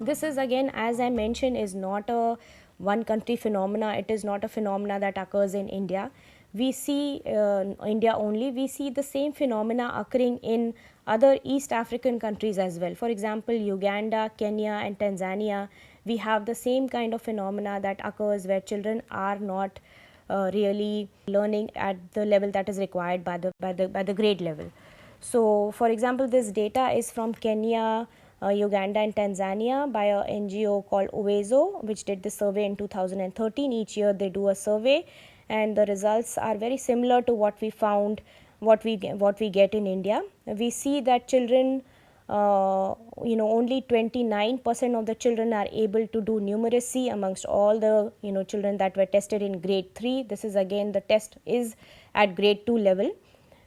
this is again, as I mentioned, is not a one country phenomena. It is not a phenomena that occurs in India. We see India only. We see the same phenomena occurring in other East African countries as well. For example, Uganda, Kenya and Tanzania, we have the same kind of phenomena that occurs where children are not really learning at the level that is required by the grade level. So, for example, this data is from Kenya, Uganda and Tanzania by a NGO called Uwezo, which did the survey in 2013. Each year they do a survey, and the results are very similar to what we found, what we get in India. We see that children, only 29% of the children are able to do numeracy amongst all the children that were tested in grade 3. This is again, the test is at grade 2 level.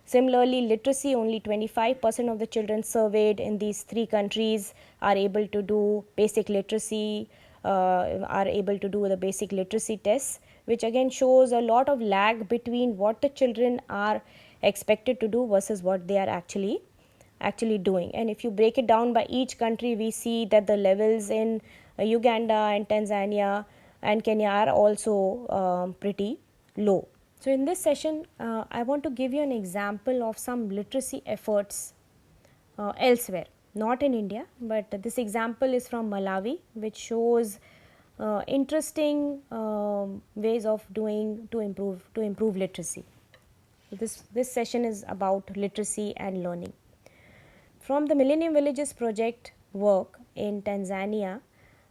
Similarly, literacy, only 25% of the children surveyed in these 3 countries are able to do basic literacy, are able to do the basic literacy tests, which again shows a lot of lag between what the children are expected to do versus what they are actually doing. And if you break it down by each country, we see that the levels in Uganda and Tanzania and Kenya are also pretty low. So, in this session, I want to give you an example of some literacy efforts elsewhere, not in India, but this example is from Malawi, which shows interesting ways of doing to improve literacy. This session is about literacy and learning. From the Millennium Villages project work in Tanzania,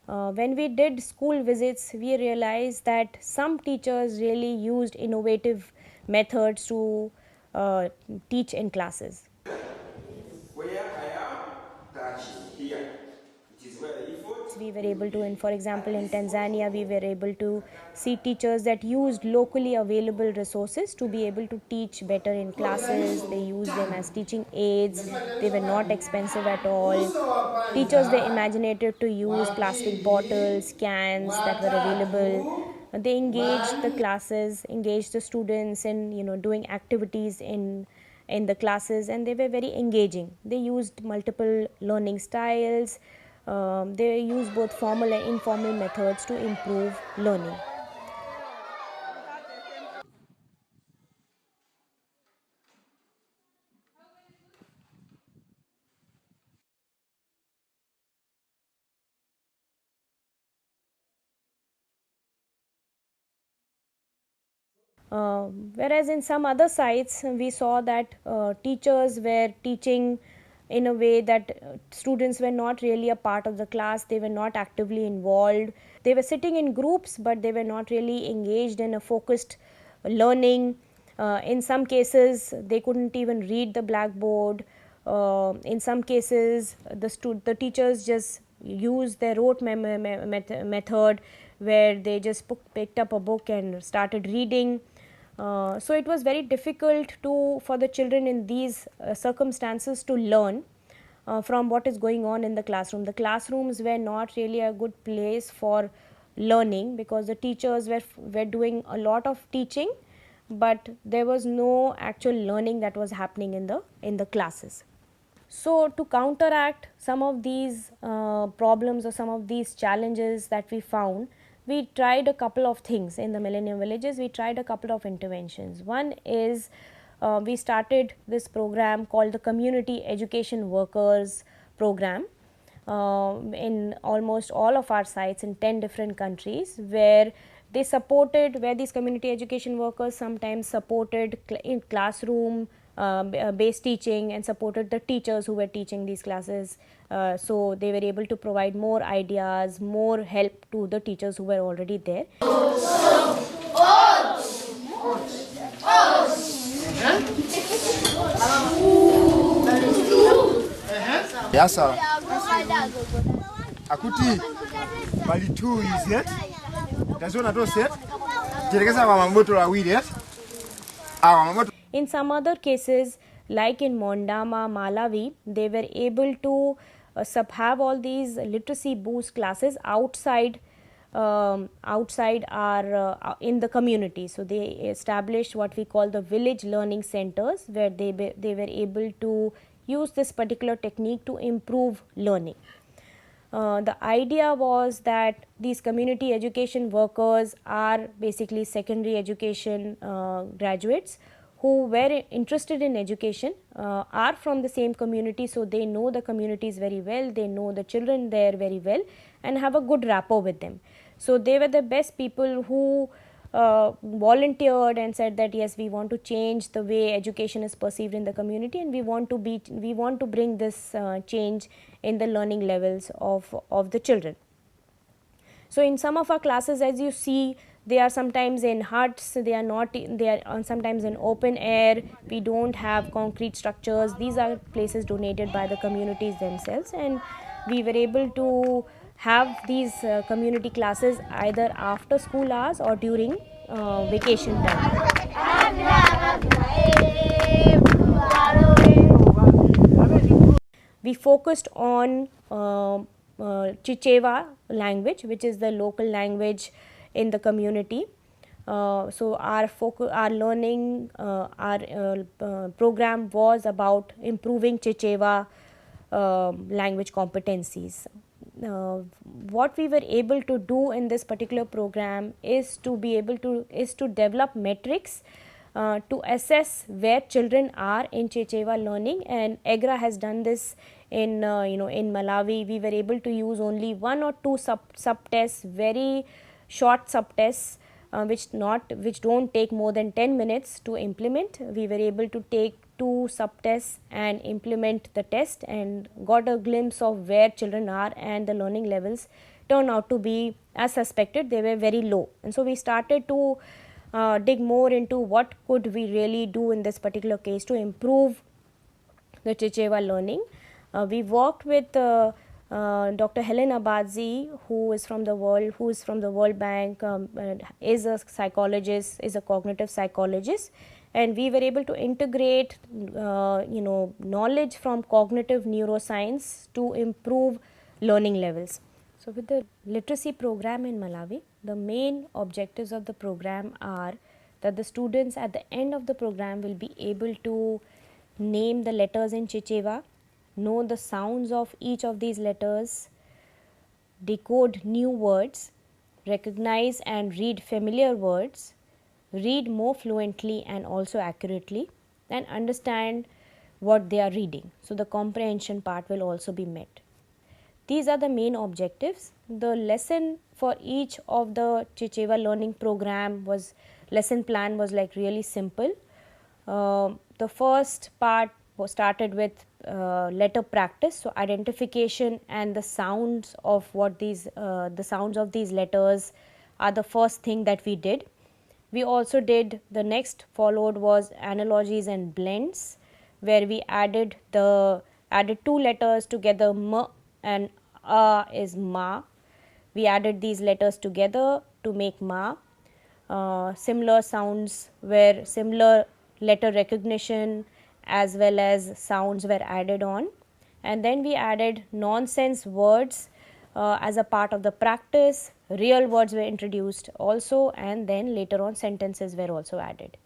when we did school visits, we realized that some teachers really used innovative methods to teach in classes. Where I am touching here, it is where the effort. We were able to, for example, in Tanzania, we were able to see teachers that used locally available resources to be able to teach better in classes. They used them as teaching aids. They were not expensive at all. Teachers were imaginative to use plastic bottles, cans that were available. They engaged the classes, engaged the students in doing activities in the classes, and they were very engaging. They used multiple learning styles. They used both formal and informal methods to improve learning. Whereas in some other sites, we saw that teachers were teaching in a way that students were not really a part of the class. They were not actively involved. They were sitting in groups, but they were not really engaged in a focused learning. In some cases, they couldn't even read the blackboard. In some cases, the teachers just used their rote method, where they just picked up a book and started reading. So it was very difficult for the children in these circumstances to learn from what is going on in the classroom. The classrooms were not really a good place for learning, because the teachers were doing a lot of teaching, but there was no actual learning that was happening in the classes. So, to counteract some of these problems or some of these challenges that we found, we tried a couple of things in the Millennium Villages. We tried a couple of interventions. One is we started this program called the Community Education Workers Program in almost all of our sites in 10 different countries, where these community education workers sometimes supported in classroom based teaching and supported the teachers who were teaching these classes. So they were able to provide more ideas, more help to the teachers who were already there. Yasa akuti bali tu izi tazona to set jerekeza mamamoto lawili mamamoto. In some other cases, like in Mondama, Malawi, they were able to have all these literacy boost classes outside our in the community. So they established what we call the village learning centers, where they were able to use this particular technique to improve learning. The idea was that these community education workers are basically secondary education graduates who were interested in education, are from the same community, so they know the communities very well, they know the children there very well and have a good rapport with them. So they were the best people who volunteered and said that yes, we want to change the way education is perceived in the community, and we want to bring this change in the learning levels of the children. So in some of our classes, as you see, they are sometimes in huts, they are sometimes in open air, we don't have concrete structures. These are places donated by the communities themselves, and we were able to have these community classes either after school hours or during vacation time. We focused on Chichewa language, which is the local language in the community. So our learning, our program was about improving Chichewa language competencies. What we were able to do in this particular program is to develop metrics to assess where children are in Chichewa learning, and EGRA has done this in in Malawi. We were able to use only one or two sub tests, very short subtests, which don't take more than 10 minutes to implement. We were able to take 2 subtests and implement the test and got a glimpse of where children are, and the learning levels turn out to be as suspected. They were very low, and so we started to dig more into what could we really do in this particular case to improve the Chichewa learning. We worked with Dr. Helen Abadzi, who is from the World Bank, is a psychologist, is a cognitive psychologist, and we were able to integrate knowledge from cognitive neuroscience to improve learning levels. So with the literacy program in Malawi, the main objectives of the program are that the students at the end of the program will be able to name the letters in Chichewa, know the sounds of each of these letters, decode new words, recognize and read familiar words, read more fluently and also accurately, and understand what they are reading. So the comprehension part will also be met. These are the main objectives. The lesson for each of the Chichewa learning program lesson plan was like really simple. The first part was started with letter practice, so identification and the sounds of the sounds of these letters are the first thing that we did. We also did the next followed was analogies and blends, where we added 2 letters together, m and is ma. We added these letters together to make ma. Similar sounds were similar letter recognition as well as sounds were added on, and then we added nonsense words as a part of the practice. Real words were introduced also, and then later on sentences were also added.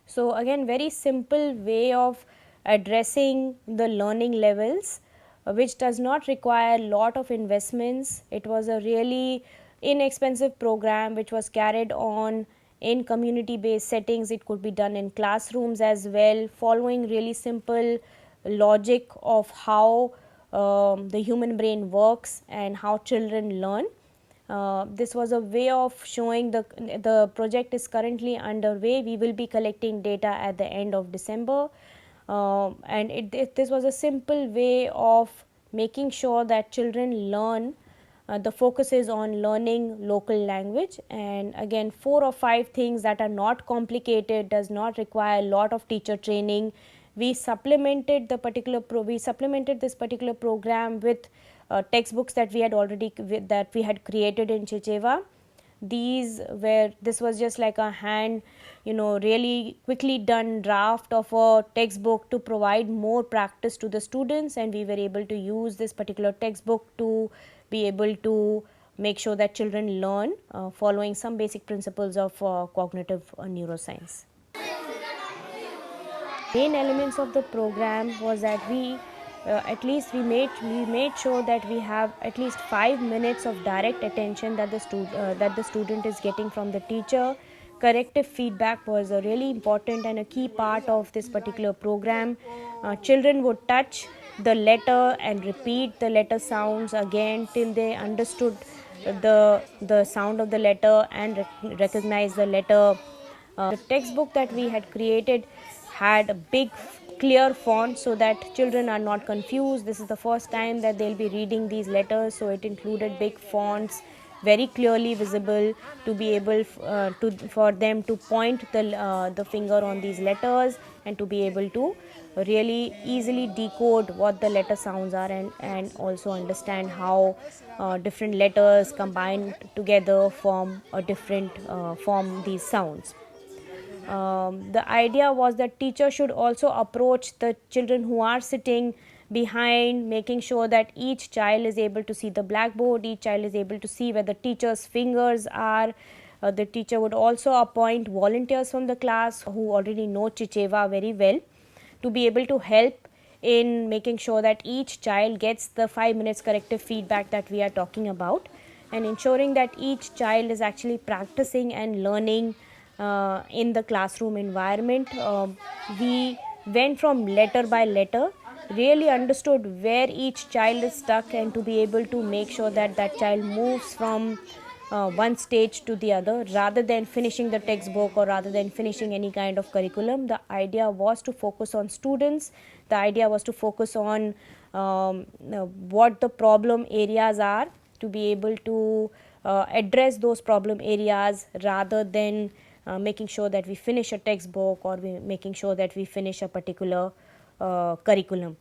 So again, very simple way of addressing the learning levels, which does not require lot of investments. It was a really inexpensive program which was carried on in community based settings. It could be done in classrooms as well, following really simple logic of how the human brain works and how children learn. This was a way of showing the project is currently underway. We will be collecting data at the end of December, and this was a simple way of making sure that children learn. The focus is on learning local language, and again 4 or 5 things that are not complicated, does not require a lot of teacher training. We supplemented this particular program with textbooks that we had created in Chichewa. This was just like a hand, really quickly done draft of a textbook to provide more practice to the students, and we were able to use this particular textbook to be able to make sure that children learn following some basic principles of cognitive neuroscience. Main elements of the program was that we at least we made sure that we have at least 5 minutes of direct attention that the student is getting from the teacher. Corrective feedback was a really important and a key part of this particular program. Children would touch the letter and repeat the letter sounds again till they understood the sound of the letter and recognize the letter. The textbook that we had created had a big clear font so that children are not confused. This is the first time that they'll be reading these letters, so it included big fonts, very clearly visible, to be able for them to point the finger on these letters and to be able to really easily decode what the letter sounds are, and also understand how different letters combined together form a different form these sounds. The idea was that teachers should also approach the children who are sitting behind, making sure that each child is able to see the blackboard, each child is able to see where the teacher's fingers are. The teacher would also appoint volunteers from the class who already know Chicheva very well to be able to help in making sure that each child gets the 5 minutes corrective feedback that we are talking about, and ensuring that each child is actually practicing and learning in the classroom environment. We went from letter by letter, really understood where each child is stuck, and to be able to make sure that that child moves from one stage to the other rather than finishing the textbook or rather than finishing any kind of curriculum. The idea was to focus on students. The idea was to focus on what the problem areas are, to be able to address those problem areas rather than making sure that we finish a textbook or making sure that we finish a particular curriculum.